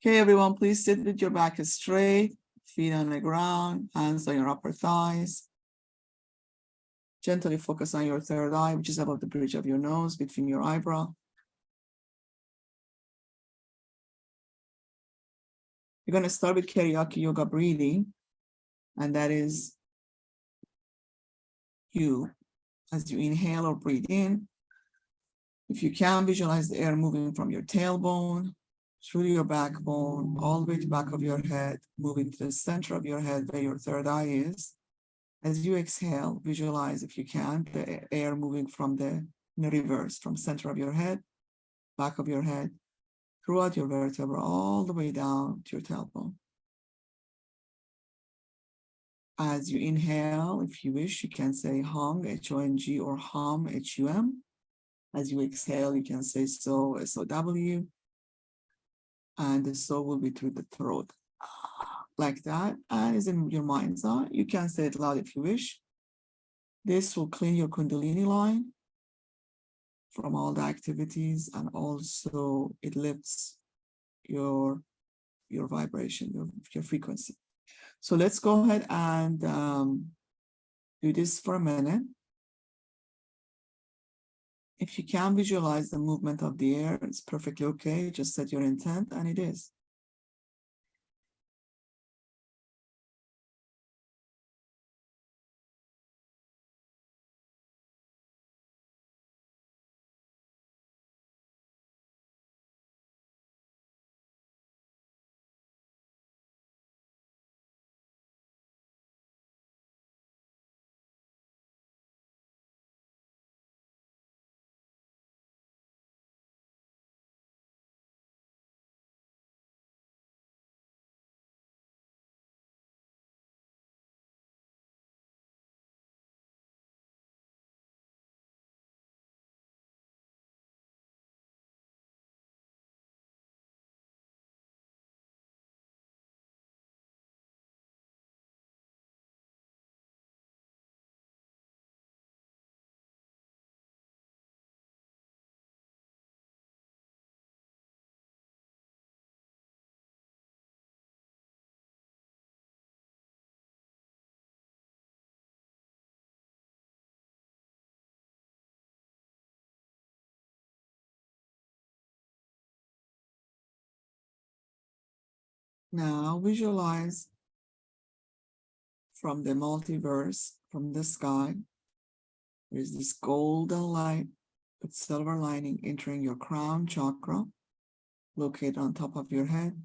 Okay, everyone, please sit with your back straight, feet on the ground, hands on your upper thighs. Gently focus on your third eye, which is above the bridge of your nose, between your eyebrow. You're going to start with Kariaki Yoga breathing, and that is you. As you inhale or breathe in, if you can, visualize the air moving from your tailbone, through your backbone, all the way to the back of your head, moving to the center of your head where your third eye is. As you exhale, visualize, if you can, the air moving from in the reverse, from center of your head, back of your head, throughout your vertebra, all the way down to your tailbone. As you inhale, if you wish, you can say hung, H-O-N-G, or hum, H-U-M. As you exhale, you can say so, S-O-W. And the so will be through the throat, like that. And is in your mind's eye. You can say it loud if you wish. This will clean your Kundalini line from all the activities, and also it lifts your vibration, your frequency. So let's go ahead and do this for a minute. If you can visualize the movement of the air, it's perfectly okay. Just set your intent, and it is. Now visualize from the multiverse, from the sky, there's this golden light with silver lining entering your crown chakra, located on top of your head.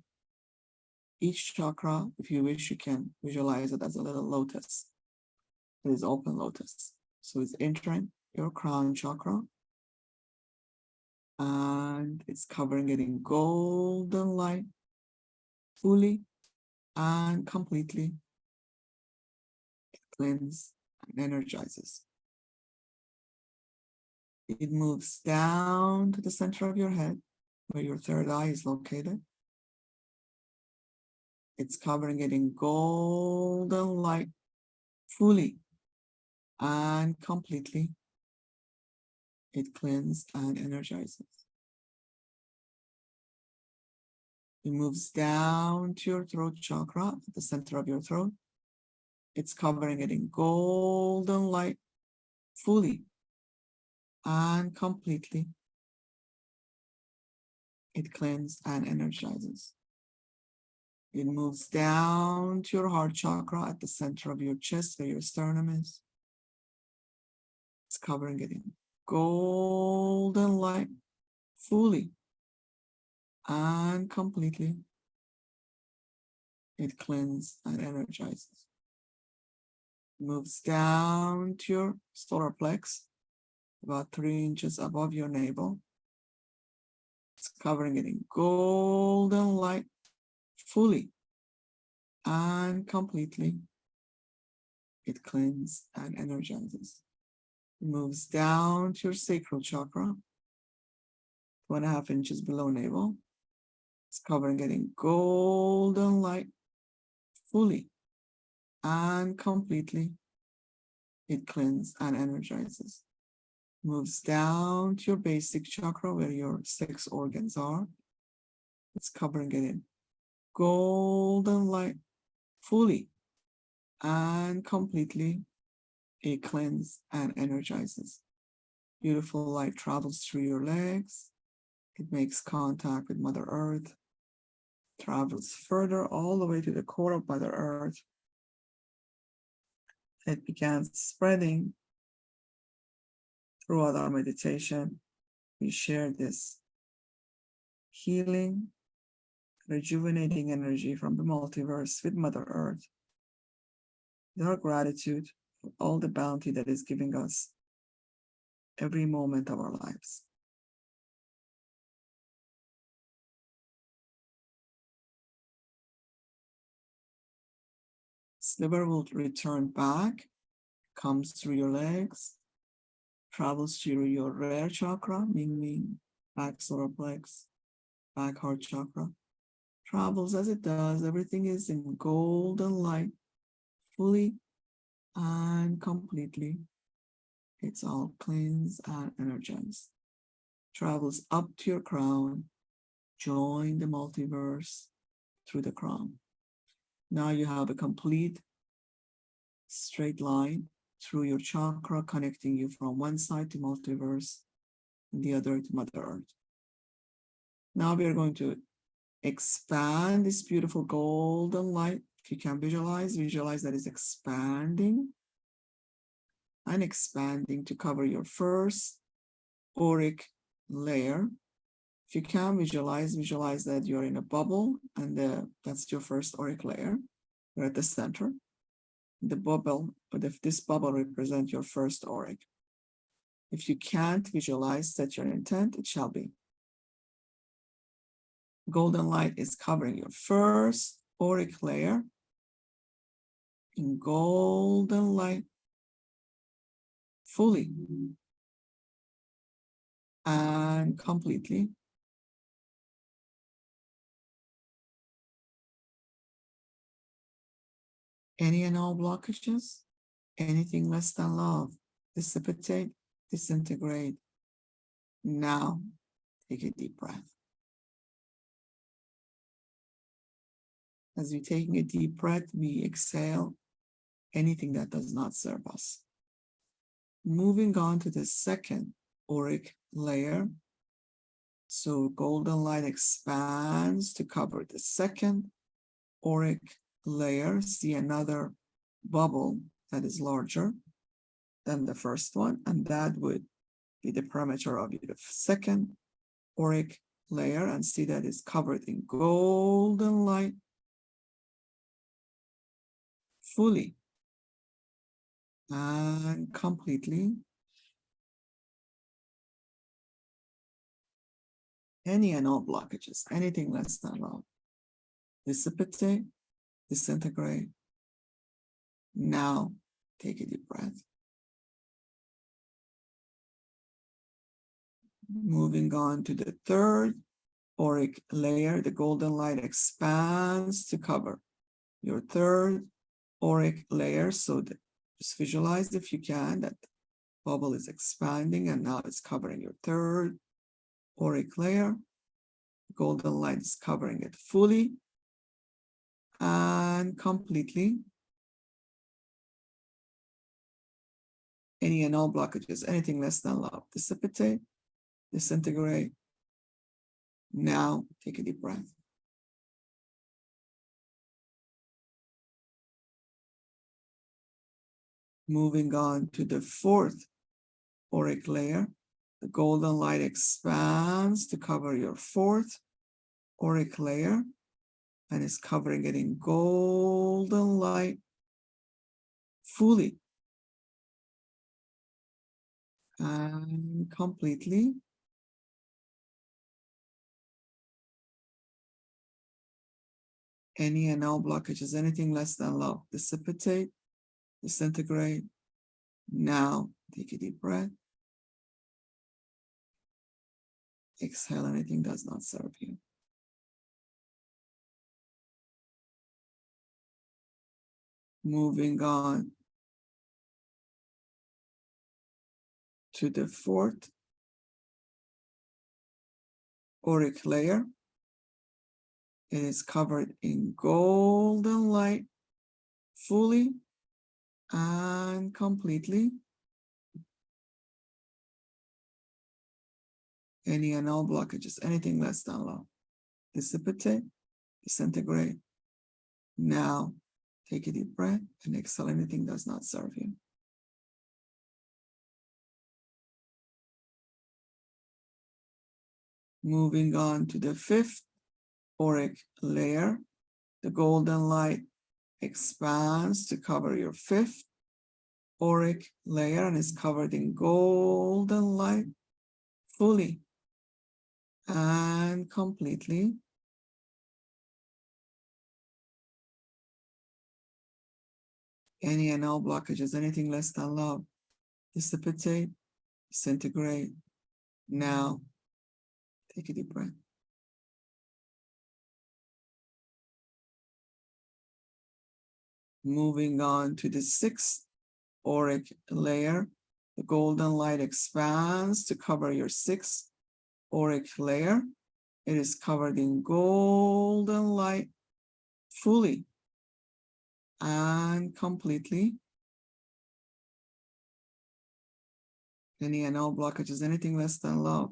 Each chakra, if you wish, you can visualize it as a little lotus. It is open lotus. So it's entering your crown chakra, and it's covering it in golden light, fully and completely. It cleanses and energizes. It moves down to the center of your head, where your third eye is located. It's covering it in golden light, fully and completely. It cleanses and energizes. It moves down to your throat chakra, at the center of your throat. It's covering it in golden light, fully and completely. It cleanses and energizes. It moves down to your heart chakra at the center of your chest, where your sternum is. It's covering it in golden light, fully and completely. It cleanses and energizes. It moves down to your solar plex, about 3 inches above your navel. It's covering it in golden light, fully and completely. It cleanses and energizes. It moves down to your sacral chakra, 2.5 inches below navel. It's covering it in golden light, fully and completely. It cleanses and energizes. Moves down to your basic chakra, where your 6 organs are. It's covering it in golden light fully and completely. It cleanses and energizes. Beautiful light travels through your legs. It makes contact with Mother Earth, travels further all the way to the core of Mother Earth. It begins spreading throughout our meditation. We share this healing, rejuvenating energy from the multiverse with Mother Earth, with our gratitude for all the bounty that is giving us every moment of our lives. Sliver will return back, comes through your legs, travels through your rare chakra, Ming Ming, back solar plex, back heart chakra, travels as it does. Everything is in golden light, fully and completely. It's all cleansed and energized. Travels up to your crown, join the multiverse through the crown. Now you have a complete straight line through your chakra, connecting you from one side to multiverse and the other to Mother Earth. Now we are going to expand this beautiful golden light. If you can visualize that it's expanding and expanding to cover your first auric layer. If you can visualize that you're in a bubble, and that's your first auric layer. You're at the center. The bubble, but if this bubble represents your first auric. If you can't visualize, set your intent, it shall be. Golden light is covering your first auric layer in golden light fully and completely. Any and all blockages, anything less than love, dissipate, disintegrate. Now, take a deep breath. As you're taking a deep breath, we exhale anything that does not serve us. Moving on to the second auric layer. So golden light expands to cover the second auric layer. See another bubble that is larger than the first one, and that would be the perimeter of the second auric layer, and see that is covered in golden light fully and completely. Any and all blockages, anything less than love, dissipate, disintegrate. Now, take a deep breath. Moving on to the third auric layer, the golden light expands to cover your third auric layer. So just visualize, if you can, that bubble is expanding and now it's covering your third auric layer. Golden light is covering it fully and completely. Any and all blockages, anything less than love, dissipate, disintegrate. Now, take a deep breath. Moving on to the fourth auric layer, the golden light expands to cover your fourth auric layer and is covering it in golden light fully and completely. Any and all blockages, anything less than love, dissipate, disintegrate. Now, take a deep breath. Exhale anything does not serve you. Moving on to the fourth auric layer. It is covered in golden light, fully and completely. Any and all blockages, anything less than love, dissipate, disintegrate. Now, take a deep breath and exhale anything does not serve you. Moving on to the fifth auric layer, the golden light expands to cover your fifth auric layer and is covered in golden light fully and completely. Any and all blockages, anything less than love, dissipate, disintegrate. Now, take a deep breath. Moving on to the sixth auric layer, the golden light expands to cover your sixth auric layer. It is covered in golden light fully and completely. Any and all blockages, anything less than love,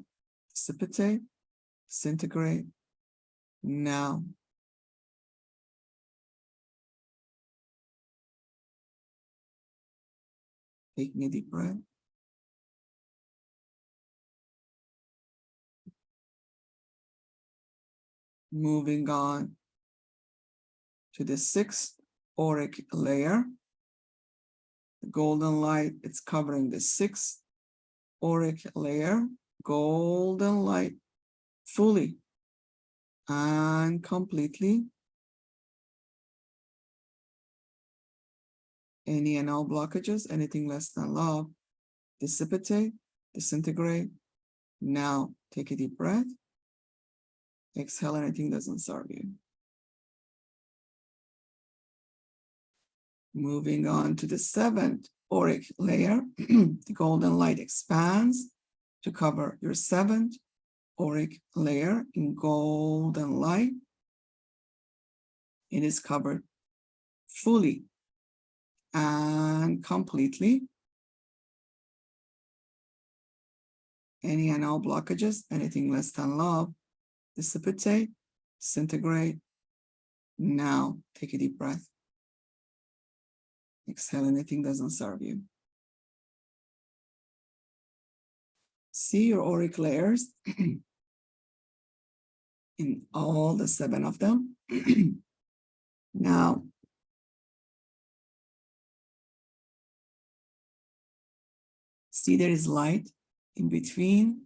dissipate, disintegrate. Now, taking a deep breath. Moving on to the sixth auric layer. The golden light, it's covering the sixth auric layer, golden light fully and completely. Any and all blockages, anything less than love, dissipate, disintegrate. Now, take a deep breath. Exhale anything doesn't serve you. Moving on to the seventh auric layer, the golden light expands to cover your seventh auric layer in golden light. It is covered fully and completely. Any and all blockages, anything less than love, dissipate, disintegrate. Now, take a deep breath. Exhale anything doesn't serve you. See your auric layers in all the 7 of them. Now, see there is light in between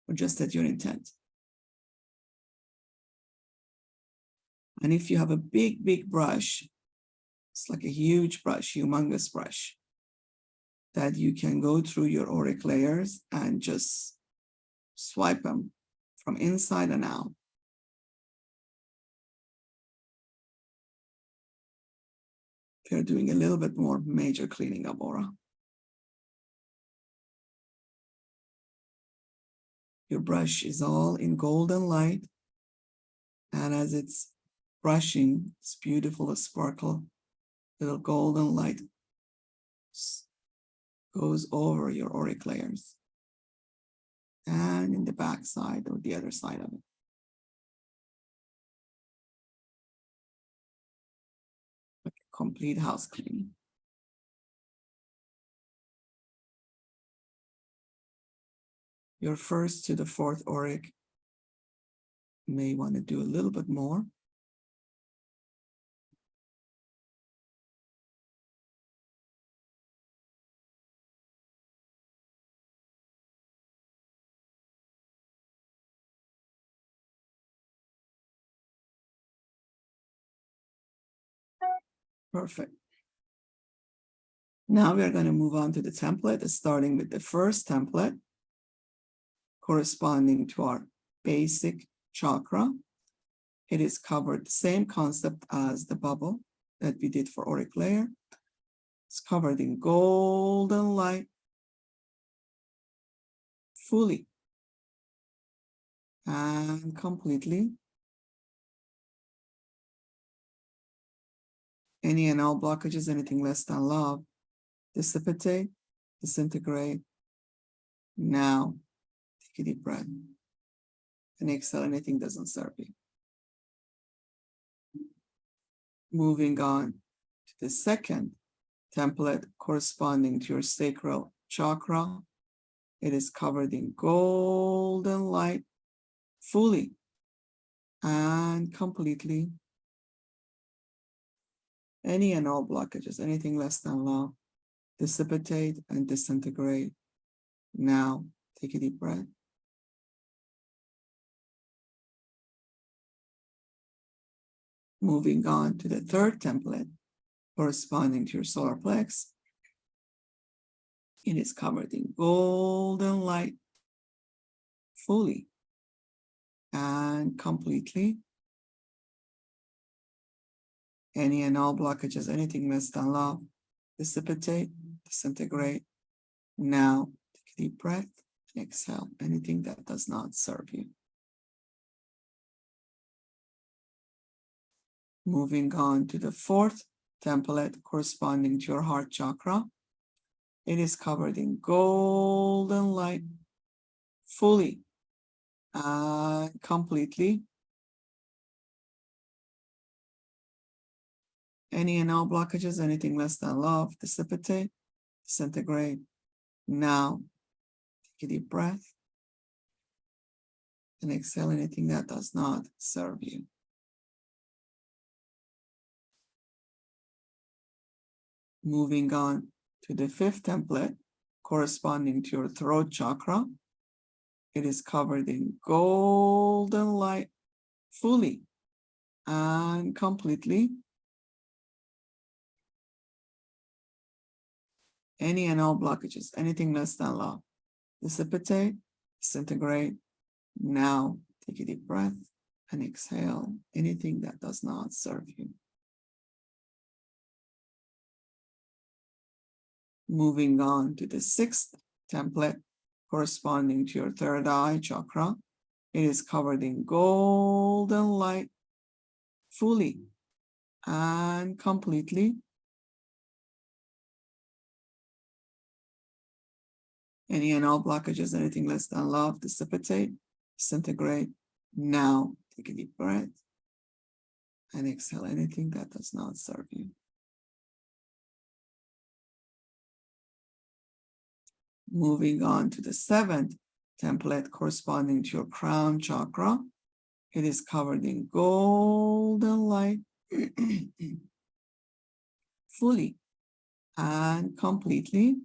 or just at your intent. And if you have a big, big brush, it's like a huge brush, humongous brush, that you can go through your auric layers and just swipe them from inside and out. They're doing a little bit more major cleaning of aura. Your brush is all in golden light. And as it's brushing, it's beautiful, a sparkle, little golden light goes over your auric layers. And in the back side or the other side of it. Like a complete house cleaning. Your first to the fourth auric may want to do a little bit more. Perfect. Now we are going to move on to the template, starting with the first template corresponding to our basic chakra. It is covered the same concept as the bubble that we did for auric layer. It's covered in golden light, fully and completely. Any and all blockages, anything less than love, dissipate, disintegrate. Now, take a deep breath and exhale. Anything doesn't serve you. Moving on to the second template corresponding to your sacral chakra. It is covered in golden light, fully and completely. Any and all blockages, anything less than love, dissipate and disintegrate. Now, take a deep breath. Moving on to the third template corresponding to your solar plex. It is covered in golden light, fully and completely. Any and all blockages, anything less than love, dissipate, disintegrate. Now, take a deep breath and exhale anything that does not serve you. Moving on to the fourth template corresponding to your heart chakra. It is covered in golden light, fully and completely. Any and all blockages, anything less than love, dissipate, disintegrate. Now, take a deep breath and exhale anything that does not serve you. Moving on to the fifth template corresponding to your throat chakra. It is covered in golden light, fully and completely. Any and all blockages, anything less than love, dissipate, disintegrate. Now, take a deep breath and exhale anything that does not serve you. Moving on to the sixth template corresponding to your third eye chakra. It is covered in golden light, fully and completely. Any and all blockages, anything less than love, dissipate, disintegrate. Now, take a deep breath and exhale anything that does not serve you. Moving on to the seventh template corresponding to your crown chakra. It is covered in golden light, fully and completely.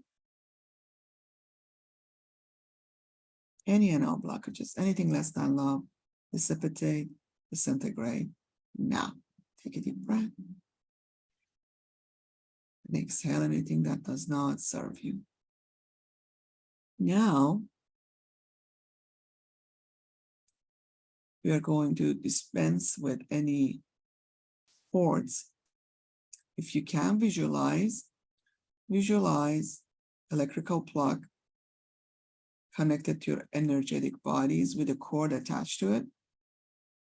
Any and all blockages, anything less than love, dissipate, disintegrate. Now, take a deep breath and exhale anything that does not serve you. Now, we are going to dispense with any cords. If you can visualize electrical plug connected to your energetic bodies with a cord attached to it.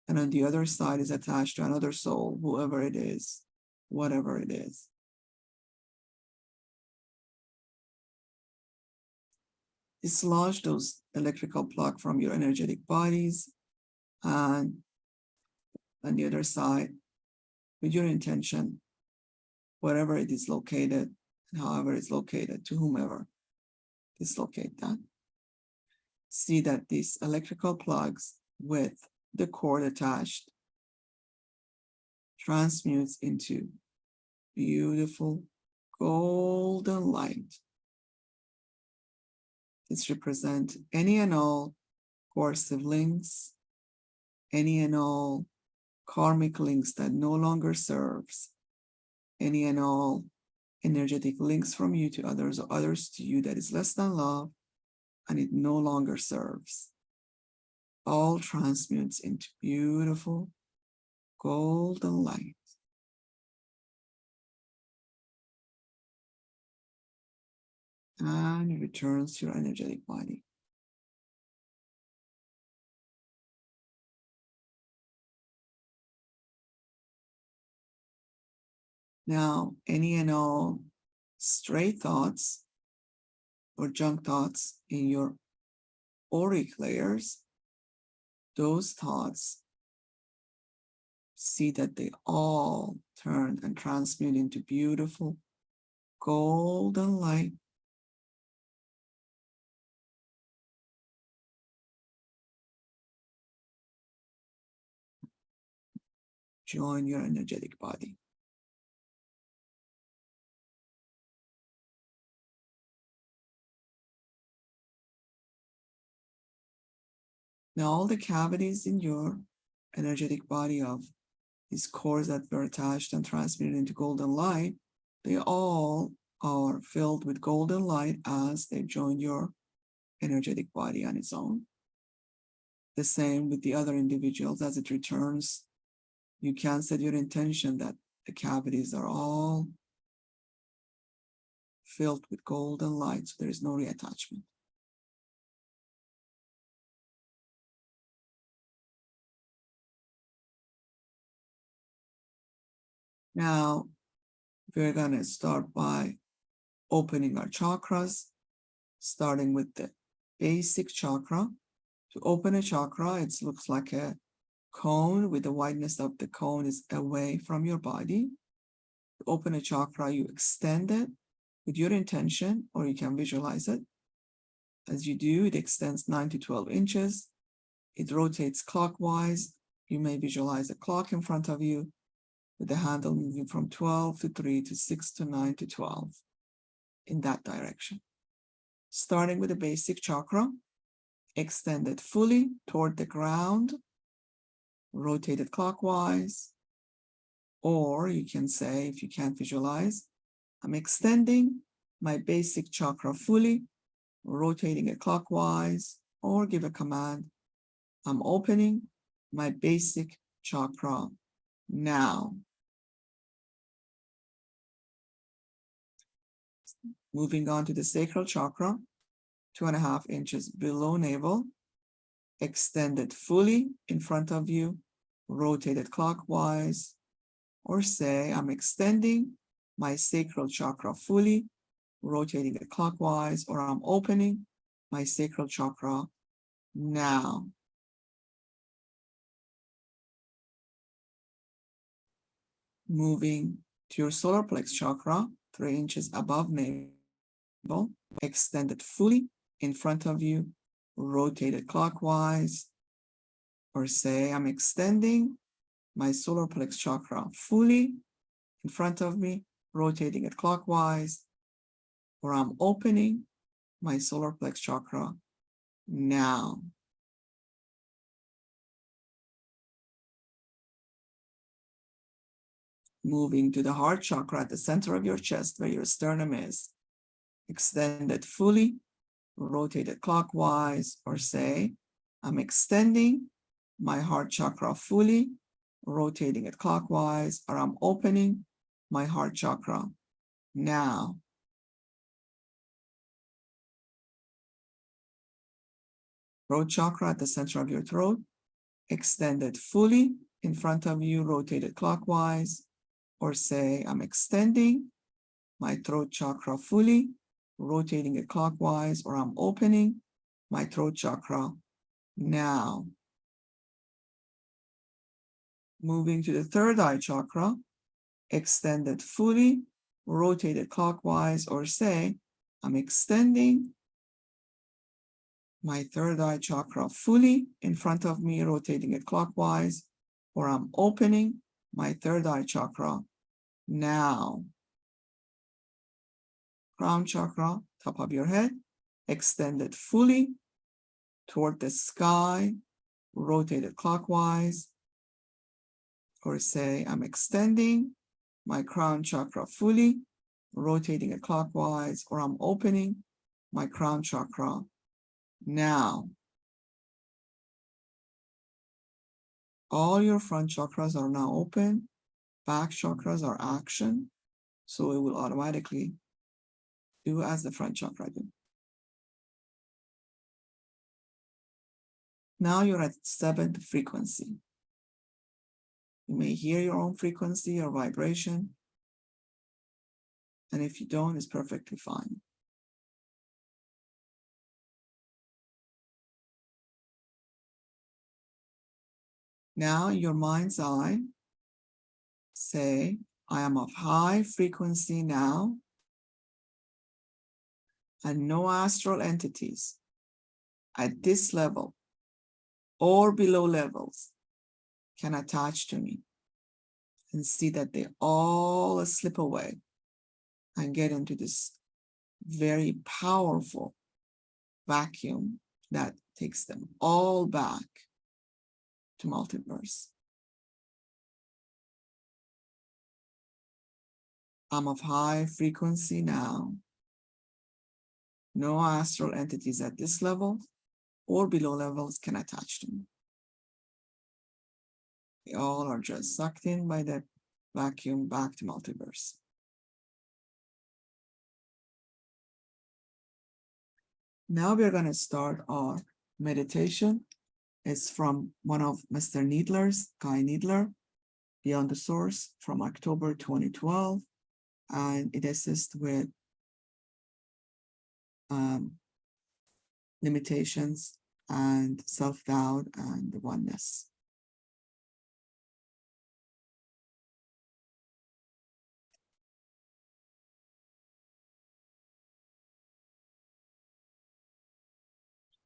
And on the other side is attached to another soul, whoever it is, whatever it is. Dislodge those electrical plug from your energetic bodies, and on the other side, with your intention, wherever it is located, and however it's located, to whomever, dislocate that. See that these electrical plugs with the cord attached transmutes into beautiful golden light. This represents any and all coercive links, any and all karmic links that no longer serves, any and all energetic links from you to others or others to you that is less than love and it no longer serves. All transmutes into beautiful golden light. And it returns to your energetic body. Now, any and all stray thoughts or junk thoughts in your auric layers, those thoughts, see that they all turn and transmute into beautiful golden light. Join your energetic body. Now, all the cavities in your energetic body of these cores that were attached and transmitted into golden light, they all are filled with golden light as they join your energetic body on its own. The same with the other individuals as it returns. You can set your intention that the cavities are all filled with golden light, so there is no reattachment. Now, we're going to start by opening our chakras, starting with the basic chakra. To open a chakra, it looks like a cone with the wideness of the cone is away from your body. To open a chakra, you extend it with your intention, or you can visualize it. As you do, it extends 9 to 12 inches. It rotates clockwise. You may visualize a clock in front of you with the handle moving from 12 to 3 to 6 to 9 to 12 in that direction. Starting with the basic chakra, extend it fully toward the ground, rotate it clockwise, or you can say, if you can't visualize, I'm extending my basic chakra fully, rotating it clockwise, or give a command, I'm opening my basic chakra now. Moving on to the sacral chakra, 2.5 inches below navel, extend it fully in front of you, rotate it clockwise, or say, I'm extending my sacral chakra fully, rotating it clockwise, or I'm opening my sacral chakra now. Moving to your solar plex chakra, 3 inches above navel, extend it fully in front of you, rotate it clockwise, or say, I'm extending my solar plex chakra fully in front of me, rotating it clockwise, or I'm opening my solar plex chakra now. Moving to the heart chakra at the center of your chest where your sternum is. Extend it fully, rotate it clockwise, or say, I'm extending my heart chakra fully, rotating it clockwise, or I'm opening my heart chakra now. Throat chakra at the center of your throat. Extend it fully in front of you, rotate it clockwise, or say, I'm extending my throat chakra fully, rotating it clockwise, or I'm opening my throat chakra now. Moving to the third eye chakra, extend it fully, rotate it clockwise, or say, I'm extending my third eye chakra fully in front of me, rotating it clockwise, or I'm opening my third eye chakra now. Crown chakra, top of your head, extend it fully toward the sky, rotate it clockwise, or say, I'm extending my crown chakra fully, rotating it clockwise, or I'm opening my crown chakra now. All your front chakras are now open. Back chakras are action, so it will automatically do as the front chakra do. Now you're at 7th frequency. You may hear your own frequency or vibration. And if you don't, it's perfectly fine. Now, in your mind's eye, say, I am of high frequency now, and no astral entities at this level or below levels can attach to me, and see that they all slip away and get into this very powerful vacuum that takes them all back to multiverse. I'm of high frequency now. No astral entities at this level or below levels can attach to me. They all are just sucked in by that vacuum back to multiverse. Now we're going to start our meditation. It's from one of Mr. Needler's, Guy Needler, Beyond the Source, from October 2012. And it assists with limitations and self-doubt and the oneness.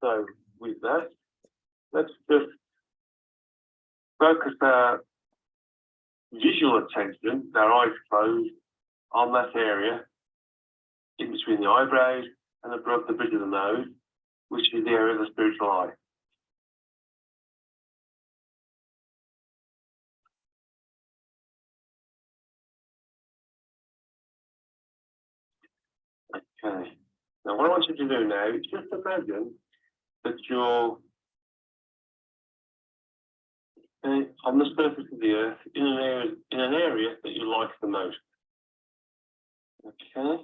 So with that, let's just focus our visual attention, our eyes closed, on that area in between the eyebrows and above the bridge of the nose, which is the area of the spiritual eye. Okay. Now what I want you to do now is just imagine that you're on the surface of the earth in an area that you like the most. Okay.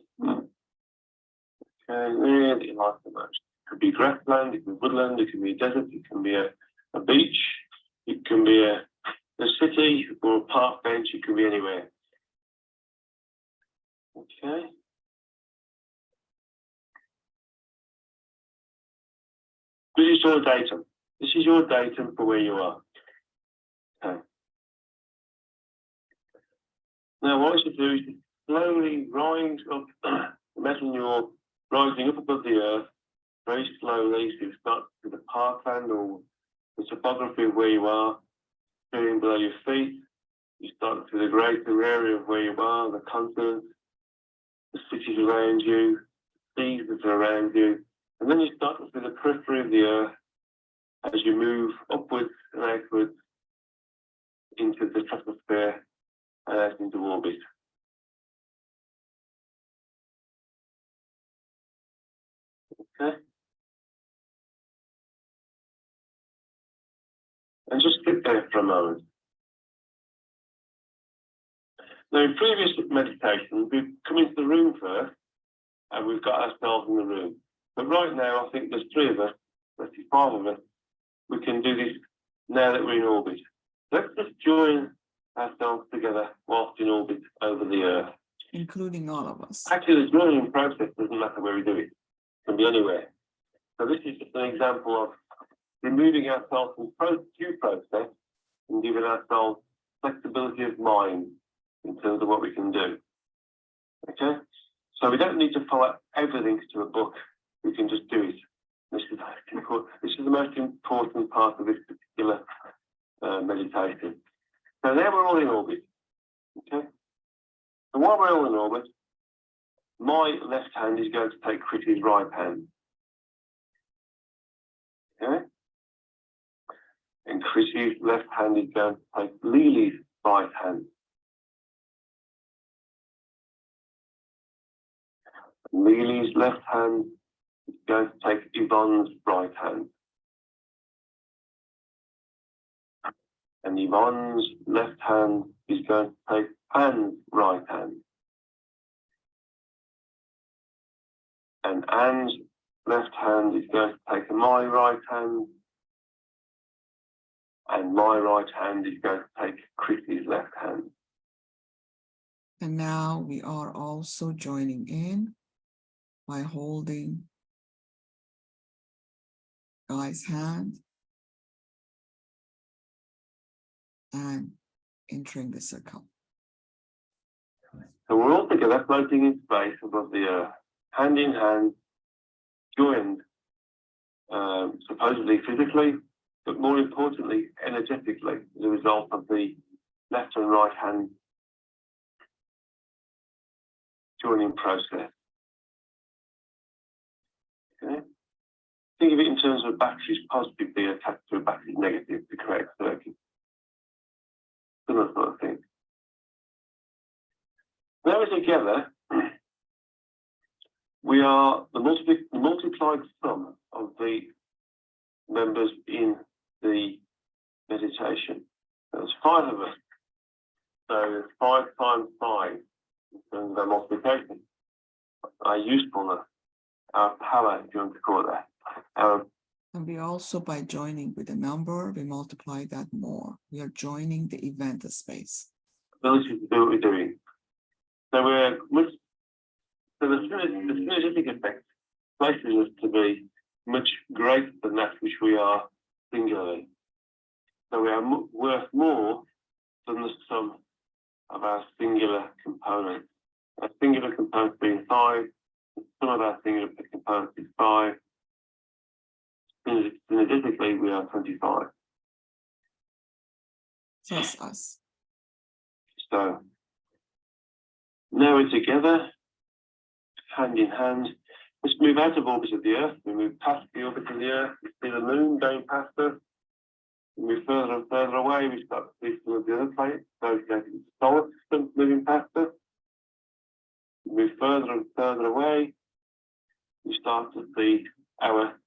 Okay, where do you like the most? It could be grassland, it can be woodland, it can be a desert, it can be a beach, it can be a city or a park bench, it can be anywhere. Okay. This is your datum. This is your datum for where you are. Okay. Now what I should do is slowly rise up. Imagine you're rising up above the earth very slowly. So you start with the parkland or the topography of where you are, feeling below your feet. You start to the greater area of where you are, the continents, the cities around you, seas that are around you. And then you start to see the periphery of the earth as you move upwards and outwards into the troposphere and out into orbit. Okay? And just sit there for a moment. Now, in previous meditations, we've come into the room first, and we've got ourselves in the room. But right now, I think there's 3 of us, let's see, 5 of us. We can do this now that we're in orbit. Let's just join ourselves together whilst in orbit over the earth. Including all of us. Actually, the joining process doesn't matter where we do it. It can be anywhere. So this is just an example of removing ourselves from due process and giving ourselves flexibility of mind in terms of what we can do. Okay? So we don't need to follow everything to a book. We can just do it. This is the most important part of this particular meditation. So now we're all in orbit. Okay? And while we're all in orbit, my left hand is going to take Chris's right hand. Okay? And Chris's left hand is going to take Lily's right hand. Lily's left hand is going to take Yvonne's right hand. And Yvonne's left hand is going to take Anne's right hand. And Anne's left hand is going to take my right hand. And my right hand is going to take Chrissy's left hand. And now we are also joining in by holding Guy's hand and entering the circle. So we're all together floating in space above the earth, hand in hand, joined, supposedly physically, but more importantly, energetically, as a result of the left and right hand joining process. Okay? Think of it in terms of batteries positively attached to a battery negative to create a circuit. Similar sort of thing. Now we're together, we are the multiplied sum of the members in the meditation. There's 5 of us. So 5 times 5 in terms of our multiplication, our usefulness, our power, if you want to call it that. And we also, by joining with a number, we multiply that more. We are joining the event space. Ability to do what we're doing. So the synergetic effect places us to be much greater than that which we are singularly. So we are worth more than the sum of our singular components. Our singular components being 5, the sum of our singular components is 5. Synergetically, we are 25. Just us. So now we're together, hand in hand. Let's move out of orbit of the Earth. We move past the orbit of the Earth. We see the Moon going past us. We move further and further away. We start to see some of the other planets associated with the solar system moving past us. We move further and further away. We start to see our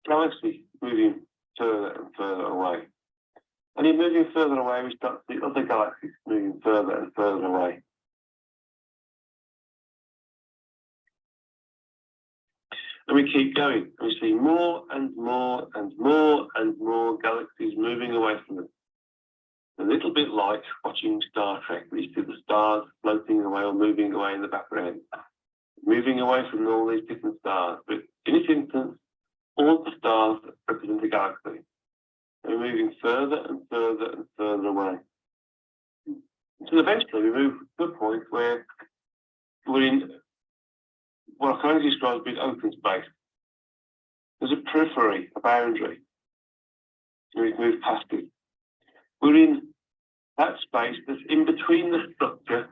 galaxy moving further and further away. And in moving further away, we start to see other galaxies moving further and further away. And we keep going. And we see more and more and more and more galaxies moving away from us. A little bit like watching Star Trek, where you see the stars floating away or moving away in the background. Moving away from all these different stars. But in this instance, all the stars represent a galaxy. We're moving further and further and further away. Until eventually we move to a point where we're in what I can only describe as being open space. There's a periphery, a boundary. And we move past it. We're in that space that's in between the structure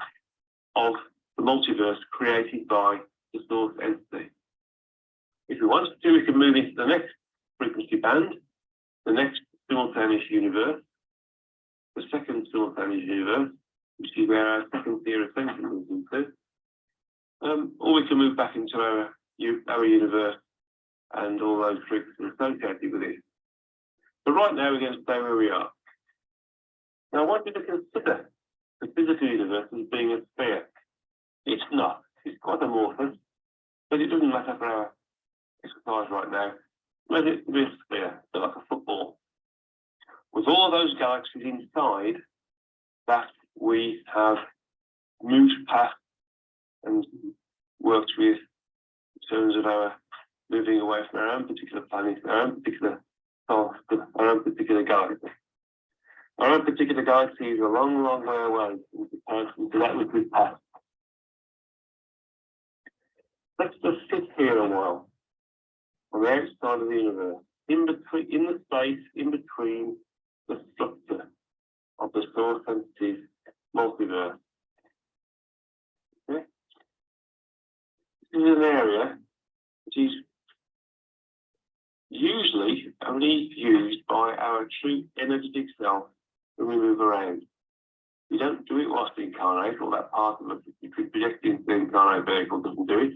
of the multiverse created by the source entity. If we want to, we can move into the next frequency band, the next simultaneous universe, the second simultaneous universe, which is where our second theory of ascension moves into. Or we can move back into our universe and all those frequencies associated with it. But right now we're going to stay where we are. Now I want you to consider the physical universe as being a sphere. It's not. It's quite amorphous, but it doesn't matter for our exercise right now. Let it be a sphere, so like a football. With all of those galaxies inside that we have moved past and worked with in terms of our moving away from our own particular planet, our own particular star, our own particular galaxy. Our own particular galaxy is a long, long way away in comparison to that which we've passed. Let's just sit here a while on the outside of the universe, in the space in between the structure of the source entity's multiverse. Okay? This is an area which is usually only used by our true energetic self when we move around. We don't do it whilst incarnate, or that part of it, if we project into the incarnate vehicle, doesn't do it.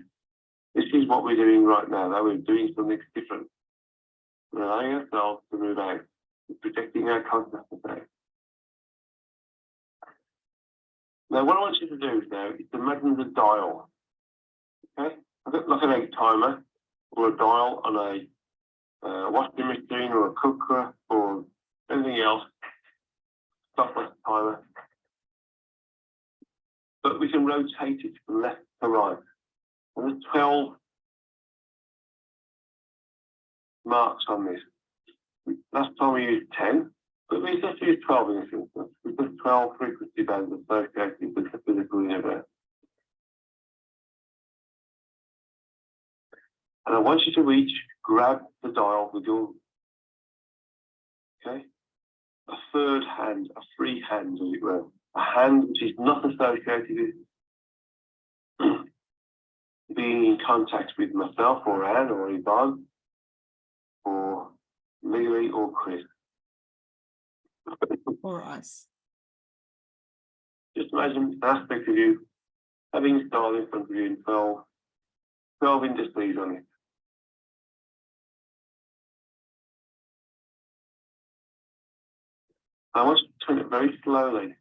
This is what we're doing right now, though we're doing something different. We're allowing ourselves to move out. We're projecting our consciousness out. Now, what I want you to do now is imagine the dial. Okay? Like an egg timer, or a dial on a washing machine, or a cooker, or anything else. Stop that timer. but we can rotate it from left to right. And there's 12 marks on this. Last time we used 10, but we just use 12 in this instance, because 12 frequency bands associated with the physical universe. And I want you to each grab the dial with your, a third hand, a free hand, as it were. A hand which is not associated with being in contact with myself or Anne or Yvonne or Lily or Chris. Or us. Just imagine an aspect of you having a dial in front of you and 12 indices on it. I want you to turn it very slowly,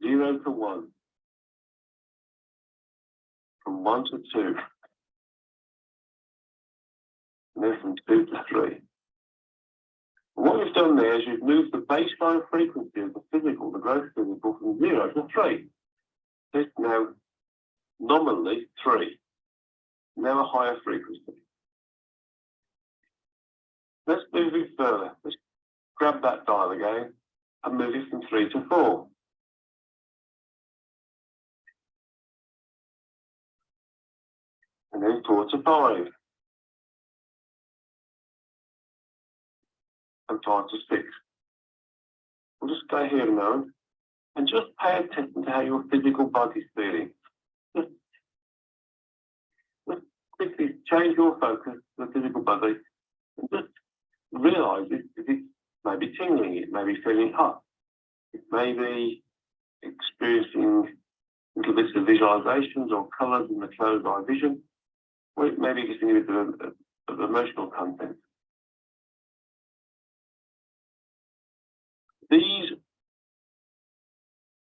0 to 1, from 1 to 2, and then from 2 to 3. And what we've done there is you've moved the baseline frequency of the physical, the gross physical, from 0 to 3. It's now nominally 3, now a higher frequency. Let's move it further. Let's grab that dial again and move it from 3 to 4. And then 4 to 5. And 5 to 6. We'll just stay here a moment and just pay attention to how your physical body's feeling. Just quickly change your focus to the physical body and just realise it's maybe tingling, it may be feeling hot, it may be experiencing little bits of visualizations or colours in the closed eye vision, or it may be getting a bit of emotional content. These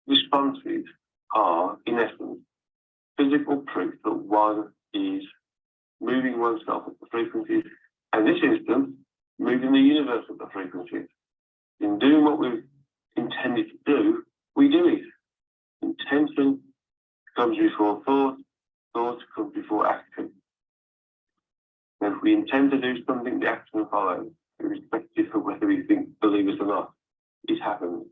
responses are, in essence, physical proof that one is moving oneself at the frequencies, and in this instance, moving the universe at the frequencies. In doing what we've intended to do, we do it. Intention comes before thought, thought comes before action. And if we intend to do something, the action follows, irrespective of whether we believe it or not. It happens.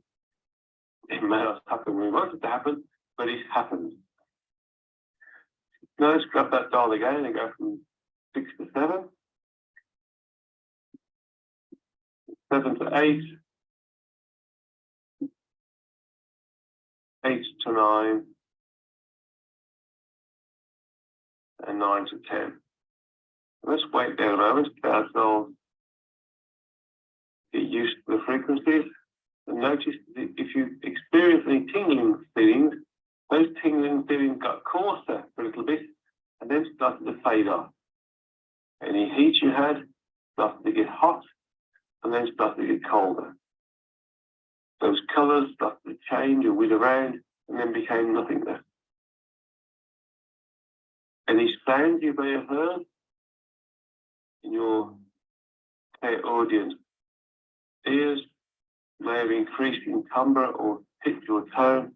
It may not happen when we want it to happen, but it happens. Now let's grab that dial again and go from 6 to 7, 7 to 8, 8 to 9, and 9 to 10. Let's wait there a moment, let ourselves get used to the frequencies, and notice that if you experience any tingling feelings, those tingling feelings got coarser for a little bit, and then started to fade off. Any heat you had started to get hot, and then started to get colder. Those colours started to change or wither around, and then became nothingness. Any sounds you may have heard in your audience ears may have increased in timbre or pitch or tone,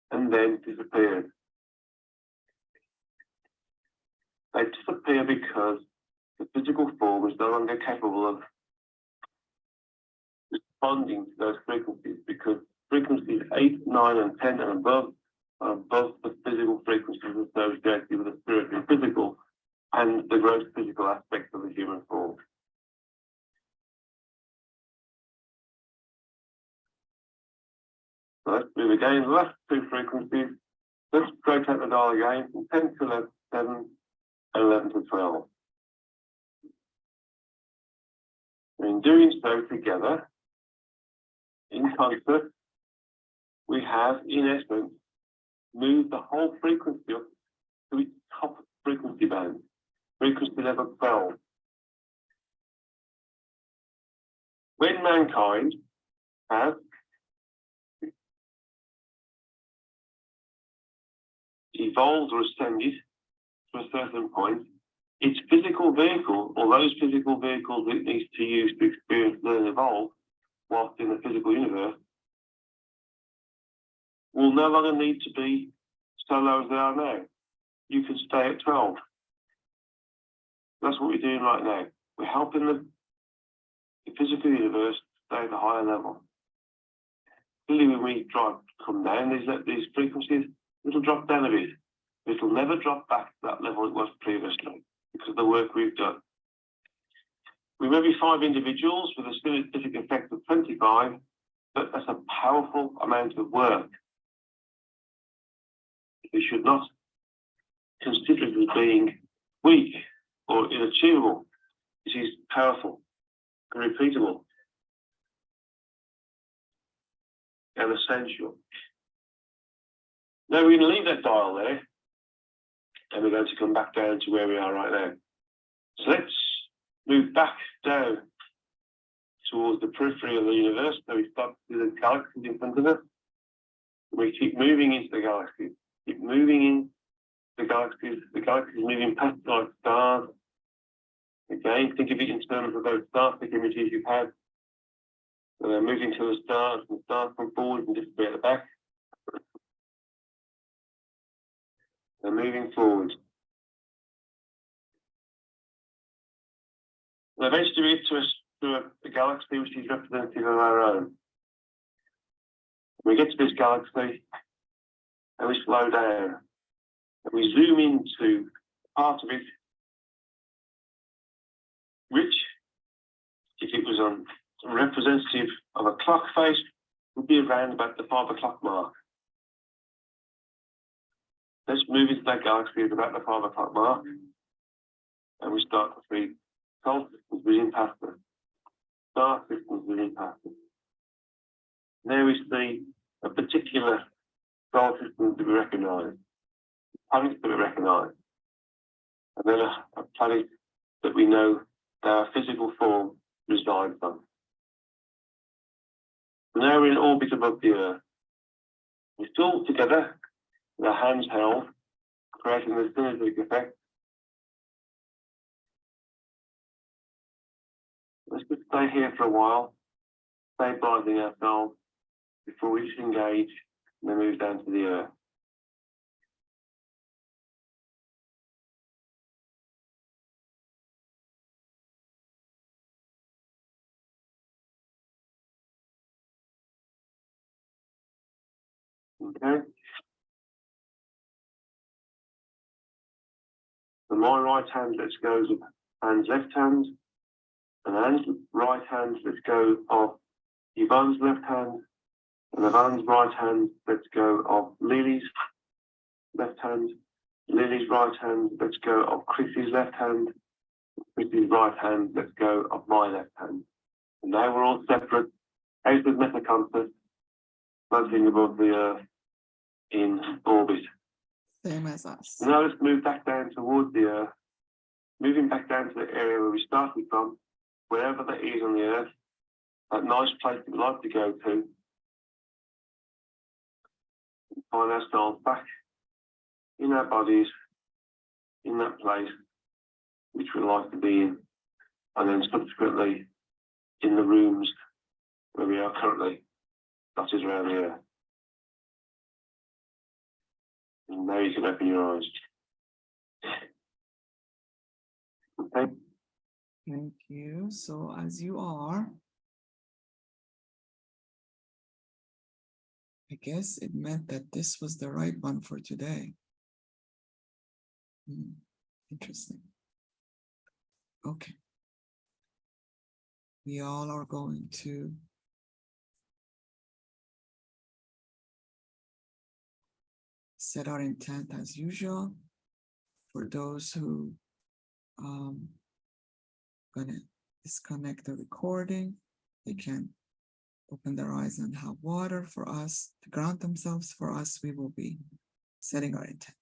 and then disappeared. They disappear because the physical form is no longer capable of responding to those frequencies, because frequencies 8, 9, and 10 and above are above the physical frequencies associated with the spiritual physical and the gross physical aspects of the human form. So let's move again. The last two frequencies. Let's rotate the dial again from 10 to 11 and 11 to 12. In doing so together, in concert, we have, in essence, moved the whole frequency up to its top frequency band, frequency level 12. When mankind has evolved or ascended to a certain point, its physical vehicle, or those physical vehicles it needs to use to experience, learn, evolve, whilst in the physical universe, will no longer need to be so low as they are now, you can stay at 12. That's what we're doing right now. We're helping the physical universe stay at a higher level. Clearly, when we come down, these frequencies, it'll drop down a bit. It'll never drop back to that level it was previously because of the work we've done. We may be 5 individuals with a synergistic effect of 25, but that's a powerful amount of work. We should not consider it as being weak or inachievable. This is powerful and repeatable and essential. Now we're going to leave that dial there, and we're going to come back down to where we are right now. So let's move back down towards the periphery of the universe. So we start with the galaxies in front of us. We keep moving into the galaxies. Keep moving in the galaxies moving past like stars. Again, think of it in terms of those star-stick images you've had. So they're moving to the stars, and the stars come forward and disappear at the back. They're moving forward. And eventually we get to a galaxy which is representative of our own. We get to this galaxy and we slow down. And we zoom into part of it, which, if it was on representative of a clock face, would be around about the 5 o'clock mark. Let's move into that galaxy at about the 5 o'clock mark, and we start to see solar systems moving past us, star systems moving past us. There we see a particular solar system that we recognise, planets that we recognise, and then a planet that we know our physical form resides on. Now we're in orbit above the Earth. We're still together, with our hands held, creating the synergistic effect. Let's just stay here for a while, stabilising ourselves before we disengage and then move down to the Earth. Okay. So my right hand lets go of Anne's left hand, and Anne's right hand lets go of Yvonne's left hand, and Yvonne's right hand lets go of Lily's left hand. Lily's right hand lets go of Chrissy's left hand. Chrissy's right hand lets go of my left hand. And now we're all separate, out of metaconsus, floating above the Earth in orbit. Same as us. Now let's move back down towards the Earth, moving back down to the area where we started from, wherever that is on the Earth, that nice place we'd like to go to, and find ourselves back in our bodies, in that place which we like to be in, and then subsequently in the rooms where we are currently, that is around the Earth. And now you can open your eyes. Okay. Thank you. So as you are, I guess it meant that this was the right one for today. Interesting. Okay. We all are going to set our intent as usual. For those who gonna disconnect the recording, they can open their eyes and have water. For us to ground themselves. For us, we will be setting our intent.